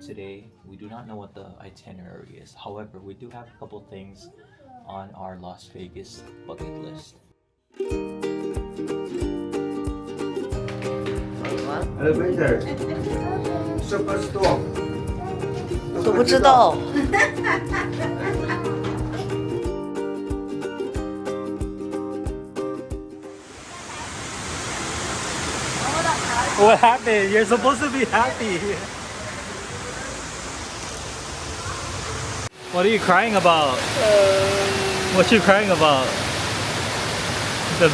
Today we do not know what the itinerary is. However, we do have a couple things on our Las Vegas bucket list. 都不知道。What happened? You're supposed to be happy. What are you crying about? What you crying about? The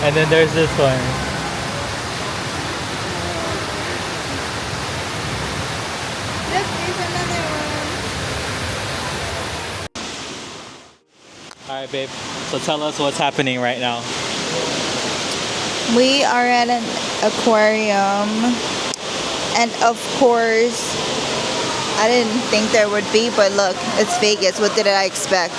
And then there's this one. Look, there's another one. Alright babe, so tell us what's happening right now. We are at an aquarium, and of course, I didn't think there would be, but look, it's Vegas. What did I expect?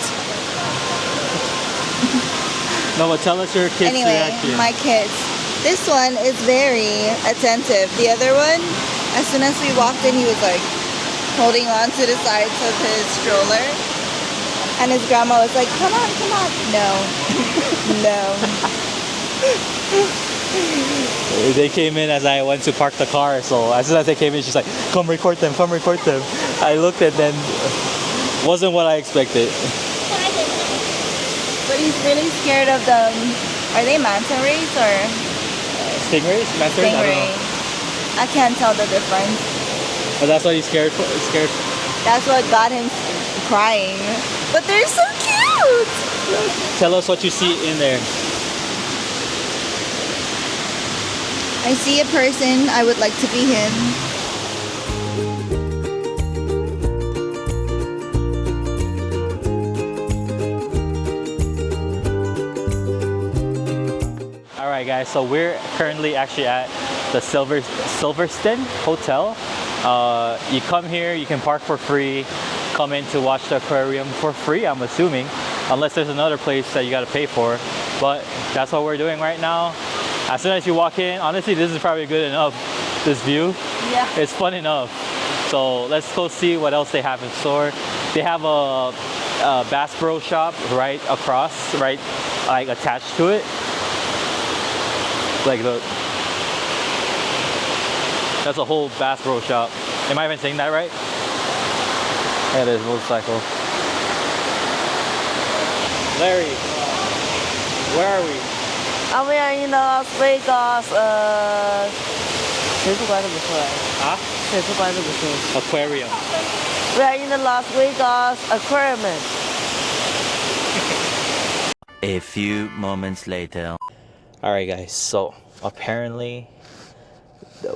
No, but tell us your kids' reaction. My kids. This one is very attentive. The other one, as soon as we walked in, he was like holding on to the sides of his stroller. And his grandma was like, come on, come on. No. No. They came in as I went to park the car, so as soon as they came in, she's like, come record them, come record them. I looked at them, wasn't what I expected. But he's really scared of them. Are they manta rays or? Stingrays? Manta rays? I don't know. I can't tell the difference. But that's what he's scared. That's what got him crying. But they're so cute! Tell us what you see in there. I see a person. I would like to be him. Alright guys, so we're currently actually at the Silverstone Hotel. You come here, you can park for free, come in to watch the aquarium for free, I'm assuming, unless there's another place that you gotta pay for. But that's what we're doing right now. As soon as you walk in, honestly, this is probably good enough, this view. Yeah. It's fun enough. So let's go see what else they have in store. They have a Bass Pro shop right across, right, like attached to it. Like look, that's a whole Bass Pro shop. Am I even saying that right? Yeah, there's a motorcycle. Larry, where are we? We are in Las Vegas. 谁是关这么出来？ Huh? 谁是关这么出？ Aquarium. We are in the Las Vegas Aquarium. A few moments later. Alright guys, so apparently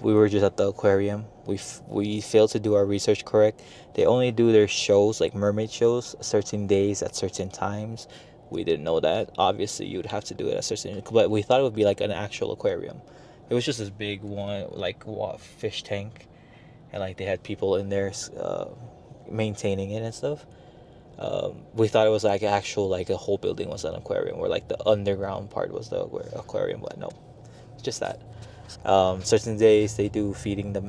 we were just at the aquarium. We failed to do our research correct. They only do their shows, like mermaid shows, certain days at certain times. We didn't know that. Obviously you'd have to do it at certain, but we thought it would be like an actual aquarium. It was just this big one, like fish tank, and like they had people in there maintaining it and stuff. We thought it was like actual, like a whole building was an aquarium, where like the underground part was the aquarium, but no, it's just that. Certain days they do feeding the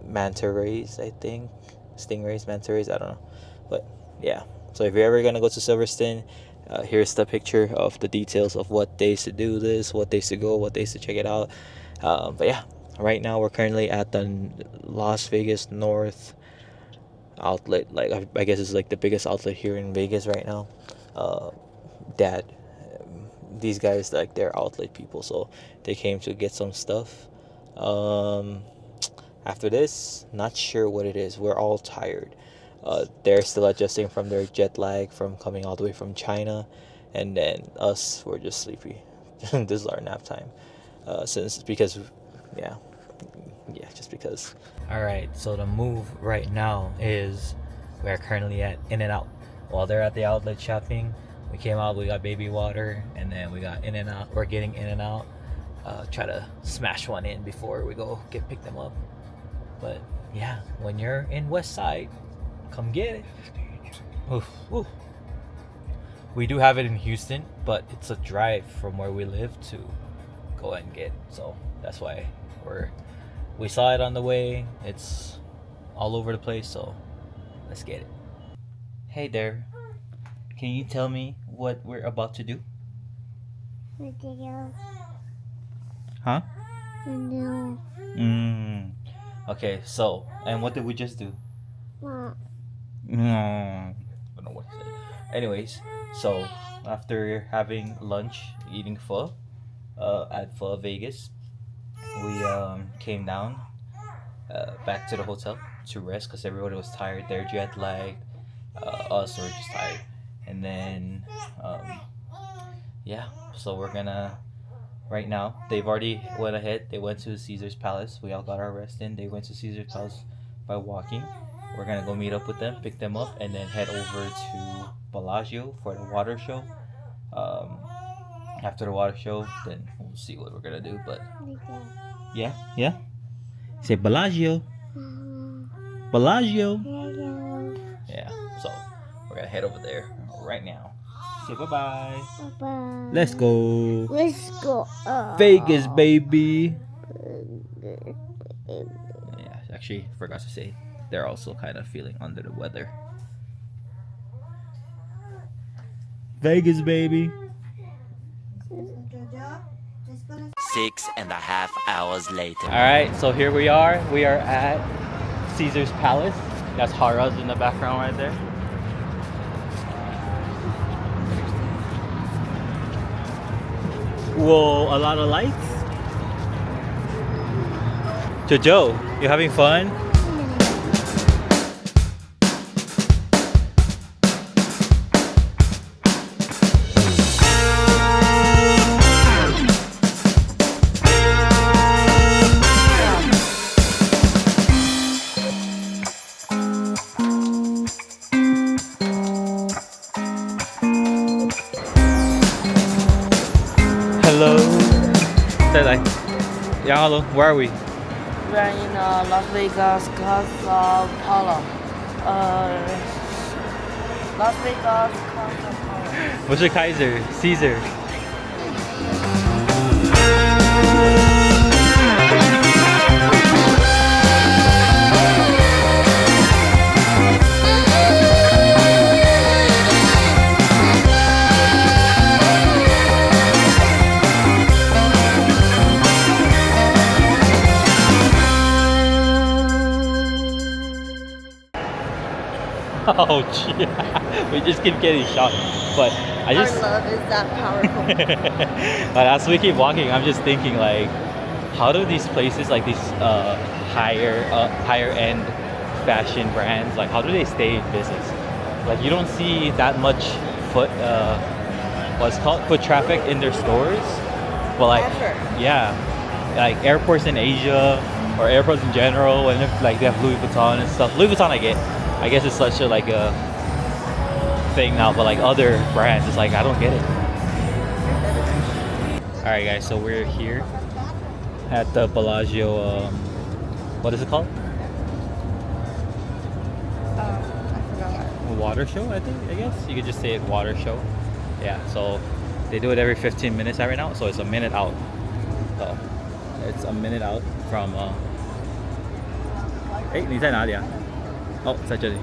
manta rays, I think, stingrays, manta rays, I don't know, but yeah. So if you're ever gonna go to Silverstone, here's the picture of the details of what days to do this, what days to go, what days to check it out. But yeah, right now we're currently at the Las Vegas North outlet. Like I guess it's like the biggest outlet here in Vegas right now. Dad, these guys, like, they're outlet people, so they came to get some stuff. After this, not sure what it is. We're all tired. They're still adjusting from their jet lag from coming all the way from China, and then us, we're just sleepy. This is our nap time. Just because. All right, so the move right now is we're currently at In-N-Out. While they're at the outlet shopping, we came out, we got baby water, and then we got In-N-Out. We're getting In-N-Out. Try to smash one in before we go pick them up. But yeah, when you're in West Side, come get it. Oof, oof. We do have it in Houston, but it's a drive from where we live to go and get. So that's why we saw it on the way. It's all over the place, so let's get it. Hey there. Can you tell me what we're about to do? Huh? Okay, so, and what did we just do? I don't know what to say. Anyways, so after having lunch, eating pho at Pho Vegas, we came down back to the hotel to rest because everybody was tired. They're jet lagged. Us were just tired. And then, yeah, so we're gonna, right now, they've already went ahead. They went to Caesars Palace. We all got our rest in. They went to Caesars Palace by walking. We're gonna go meet up with them, pick them up, and then head over to Bellagio for the water show. After the water show, then we'll see what we're gonna do. But yeah. Say Bellagio. Bellagio. Yeah. So we're gonna head over there right now. Say bye-bye. Bye. Let's go. Let's go. Vegas, baby. Yeah, actually forgot to say they're also kind of feeling under the weather. Vegas, baby. 6.5 hours later. All right, so here we are. We are at Caesars Palace. That's Harrah's in the background right there. Whoa, a lot of lights. Jojo, you having fun? Hello. Say like, yeah, hello. Where are we? We're in Las Vegas, Casa Pala. Las Vegas, Casa Pala. What's your Kaiser? Caesar. Oh, gee. We just keep getting shot. But I just. Our love is that powerful. But as we keep walking, I'm just thinking like, how do these places like these higher end fashion brands, like how do they stay in business? Like you don't see that much what's called foot traffic in their stores. But like, Ever. yeah, like airports in Asia or airports in general, and if, like they have Louis Vuitton and stuff. Louis Vuitton, I guess it's such a like a thing now, but like other brands, it's like I don't get it. All right, guys, so we're here at the Bellagio. What is it called? I forgot. Water show, I think. I guess you could just say it water show. Yeah. So they do it every 15 minutes right now, so it's a minute out. So it's a minute out from. 哎，你在哪里啊？哦，在这里。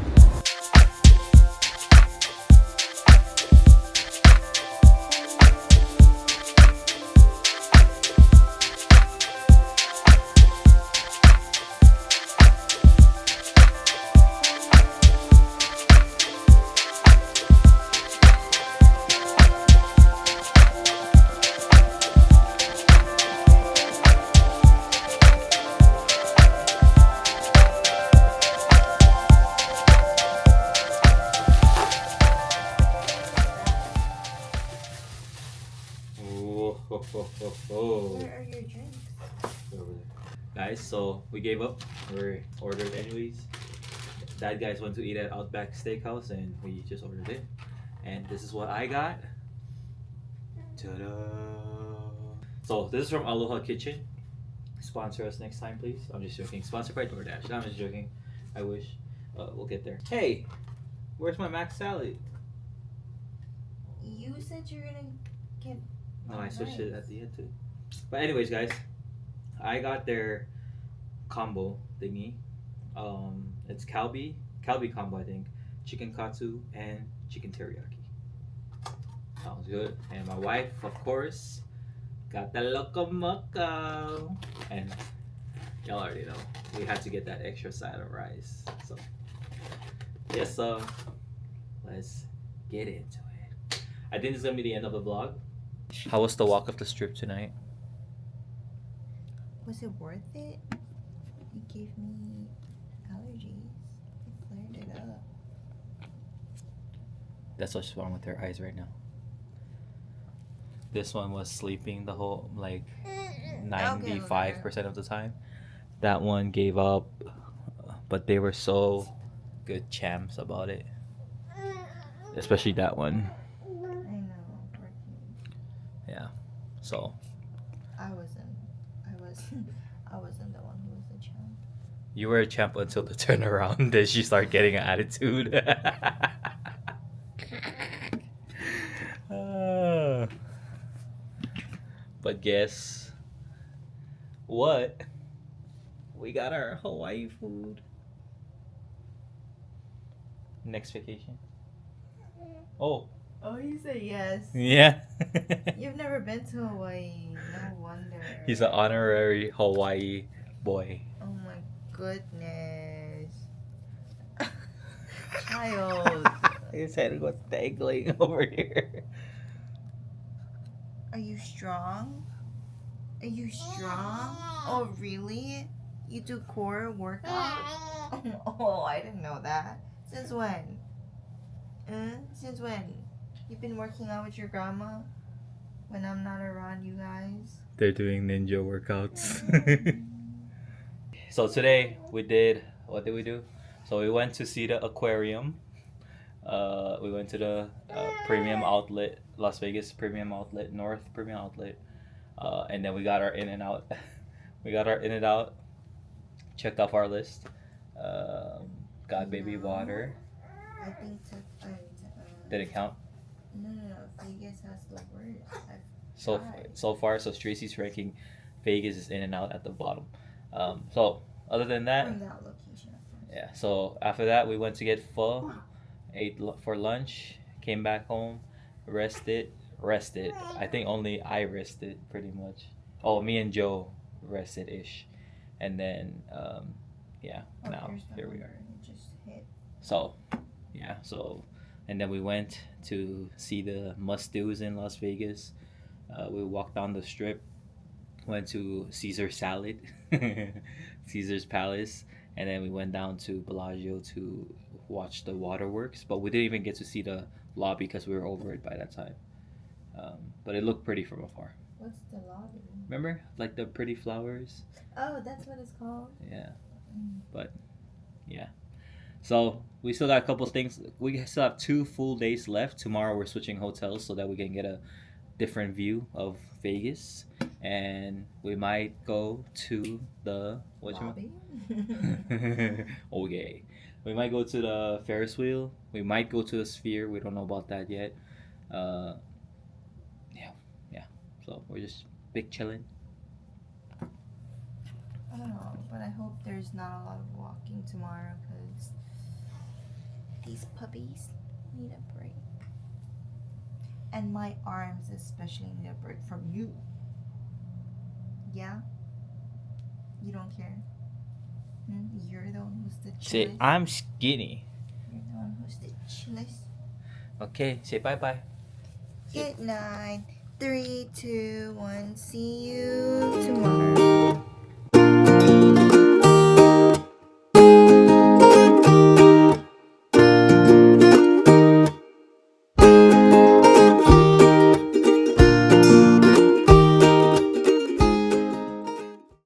Where are your drinks? Over there. Guys, so we gave up. We ordered anyways. That guys went to eat at Outback Steakhouse and we just ordered it. And this is what I got. Ta-da! So this is from Aloha Kitchen. Sponsor us next time, please. I'm just joking. Sponsored by DoorDash. No, I'm just joking. I wish. We'll get there. Hey, where's my mac salad? You said you're gonna get. No, I switched it at the end too. But anyways, guys, I got their combo thingy. It's Kalbi combo, I think. Chicken katsu and chicken teriyaki. Sounds good. And my wife, of course, got the loco moco. And y'all already know we had to get that extra side of rice. So yes, let's get into it. I think this is gonna be the end of the vlog. How was the walk up the strip tonight? Was it worth it? It gave me allergies. It flared it up. That's what's wrong with her eyes right now. This one was sleeping the whole 95% of the time. That one gave up, but they were so good champs about it. Especially that one. I know. Yeah. So I wasn't the one who was the champ. you were a champ until the turnaround. Then she started getting an attitude. But guess what? We got our Hawaii food. Next vacation. Oh. Oh, you said yes. Yeah. You've never been to Hawaii. No wonder. He's an honorary Hawaii boy. Oh my goodness. Child. His head was dangling over here. Are you strong? Are you strong? Oh, really? You do core workouts? Oh, I didn't know that. Since when? Since when? You've been working out with your grandma? When I'm not around you guys? They're doing ninja workouts. So today what did we do? So we went to see the aquarium. We went to the premium outlet, Las Vegas premium outlet, North premium outlet. And then we got our in and out. Checked off our list. Got baby water. I think Didn't count. No. Vegas has the worst. So far, Tracy's ranking Vegas is in and out at the bottom. So other than that, From that location, of course. yeah. So after that, we went to get pho, ate for lunch, came back home, rested. I think only I rested pretty much. Oh, me and Joe rested ish, and then yeah. Oh, Now here's the here we number. are. It just hit. So yeah. And then we went to see the must-dos in Las Vegas. We walked down the strip, went to Caesar's Salad, Caesar's Palace, and then we went down to Bellagio to watch the waterworks. But we didn't even get to see the lobby because we were over it by that time. But it looked pretty from afar. What's the lobby? Remember, like the pretty flowers? Oh, that's what it's called? Yeah. But yeah. So we still got a couple things. We still have 2 full days left. Tomorrow we're switching hotels so that we can get a different view of Vegas, and we might go to the Lobby? Okay. We might go to the Ferris wheel. We might go to the Sphere. We don't know about that yet. Yeah. So we're just big chilling. I don't know, but I hope there's not a lot of walking tomorrow because these puppies need a break. And my arms especially need a break from you. Yeah? You don't care? You're the one who's the chillest. Say, I'm skinny. You're the one who's the chillest. Okay, say bye-bye. Good night. 3, 2, 1. See you tomorrow.